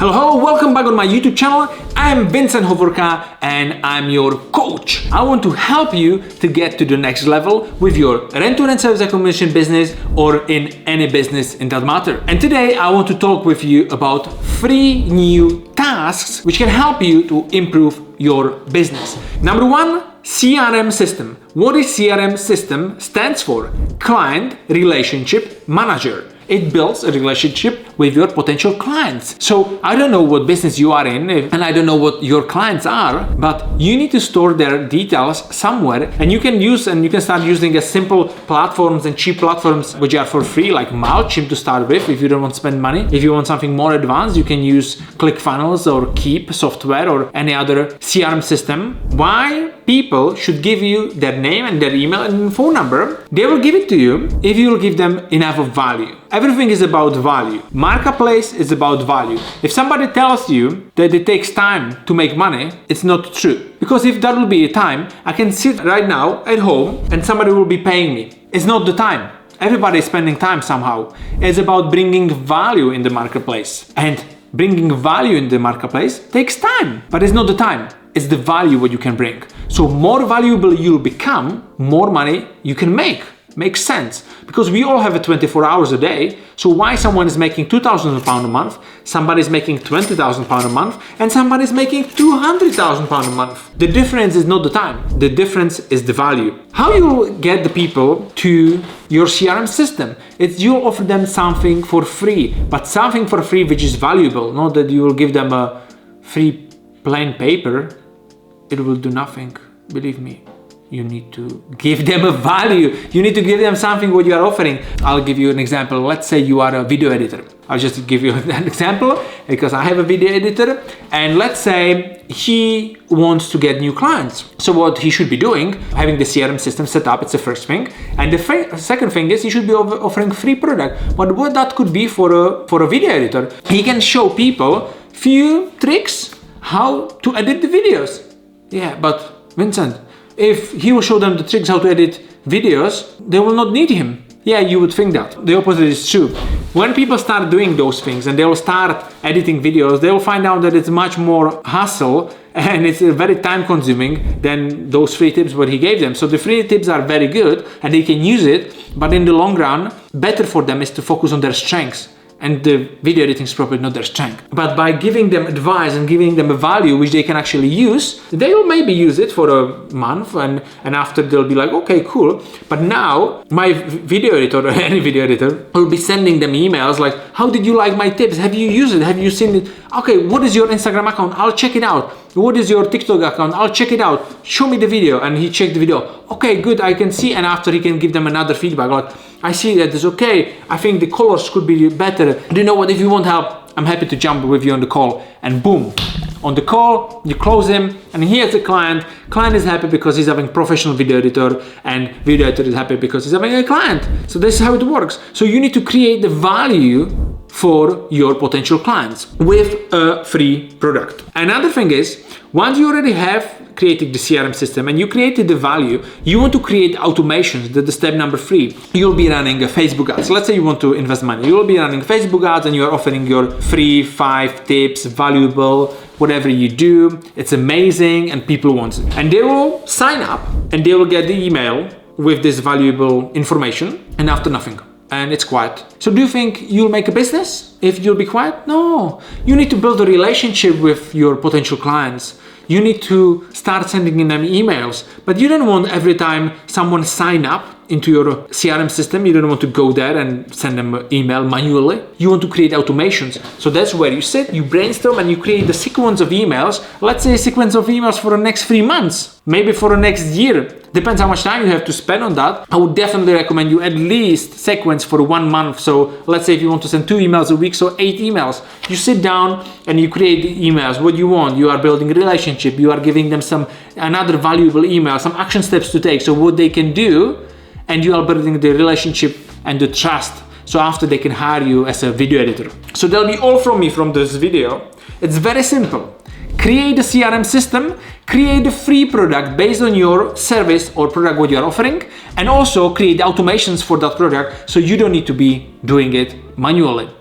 Hello, welcome back on my YouTube channel. I'm Vincent Hovorka and I'm your coach. I want to help you to get to the next level with your rent-to-rent service accommodation business or in any business in that matter. And today I want to talk with you about 3 new tasks which can help you to improve your business. Number 1, CRM system. What is CRM system? Stands for Client Relationship Manager. It builds a relationship with your potential clients. So I don't know what business you are in and I don't know what your clients are, but you need to store their details somewhere, and you can start using a simple platforms and cheap platforms which are for free, like MailChimp to start with if you don't want to spend money. If you want something more advanced, you can use ClickFunnels or Keep software or any other CRM system. Why people should give you their name and their email and phone number? They will give it to you if you will give them enough of value. Everything is about value. Marketplace is about value. If somebody tells you that it takes time to make money, it's not true. Because if that will be a time, I can sit right now at home and somebody will be paying me. It's not the time. Everybody is spending time somehow. It's about bringing value in the marketplace. And bringing value in the marketplace takes time, but it's not the time. It's the value what you can bring. So more valuable you'll become, more money you can make. Makes sense, because we all have 24 hours a day. So why someone is making £2,000 a month, somebody is making £20,000 a month, and somebody is making £200,000 a month? The difference is not the time. The difference is the value. How you get the people to your CRM system? It's you'll offer them something for free, but something for free which is valuable. Not that you will give them a free plain paper. It will do nothing. Believe me. You need to give them a value. You need to give them something what you are offering. I'll give you an example. Let's say you are a video editor. I'll just give you an example because I have a video editor, and let's say he wants to get new clients. So what he should be doing, having the CRM system set up, it's the first thing. And the second thing is he should be offering free product. But what that could be for a video editor, he can show people few tricks how to edit the videos. Yeah, but Vincent, if he will show them the tricks how to edit videos, they will not need him. Yeah, you would think that. The opposite is true. When people start doing those things and they will start editing videos, they will find out that it's much more hassle and it's very time consuming than those free tips what he gave them. So the free tips are very good and they can use it, but in the long run, better for them is to focus on their strengths. And the video editing is probably not their strength. But by giving them advice and giving them a value which they can actually use, they will maybe use it for a month and after they'll be like, okay, cool. But now my video editor or any video editor will be sending them emails like, how did you like my tips? Have you used it? Have you seen it? Okay, what is your Instagram account? I'll check it out. What is your TikTok account? I'll check it out. Show me the video. And he checked the video. Okay, good, I can see. And after he can give them another feedback. Like, I see that it's okay. I think the colors could be better. Do you know what? If you want help, I'm happy to jump with you on the call. And boom, on the call, you close him. And here's the client. Client is happy because he's having professional video editor, and video editor is happy because he's having a client. So this is how it works. So you need to create the value for your potential clients with a free product. Another thing is, once you already have created the CRM system and you created the value, you want to create automations. That's the step number 3. You'll be running a Facebook ads. Let's say you want to invest money. You will be running Facebook ads and you are offering your free 5 tips, valuable, whatever you do. It's amazing and people want it. And they will sign up and they will get the email with this valuable information, and after nothing. And it's quiet. So do you think you'll make a business if you'll be quiet? No. You need to build a relationship with your potential clients. You need to start sending them emails, but you don't want every time someone sign up into your CRM system, you don't want to go there and send them an email manually. You want to create automations. So that's where you sit, you brainstorm, and you create the sequence of emails. Let's say a sequence of emails for the next 3 months, maybe for the next year. Depends how much time you have to spend on that. I would definitely recommend you at least sequence for 1 month. So let's say if you want to send 2 emails a week, so 8 emails. You sit down and you create the emails, what you want. You are building a relationship. You are giving them another valuable email, some action steps to take. So what they can do, and you are building the relationship and the trust. So after they can hire you as a video editor. So that'll be all from me from this video. It's very simple. Create a CRM system, create a free product based on your service or product what you're offering, and also create automations for that product so you don't need to be doing it manually.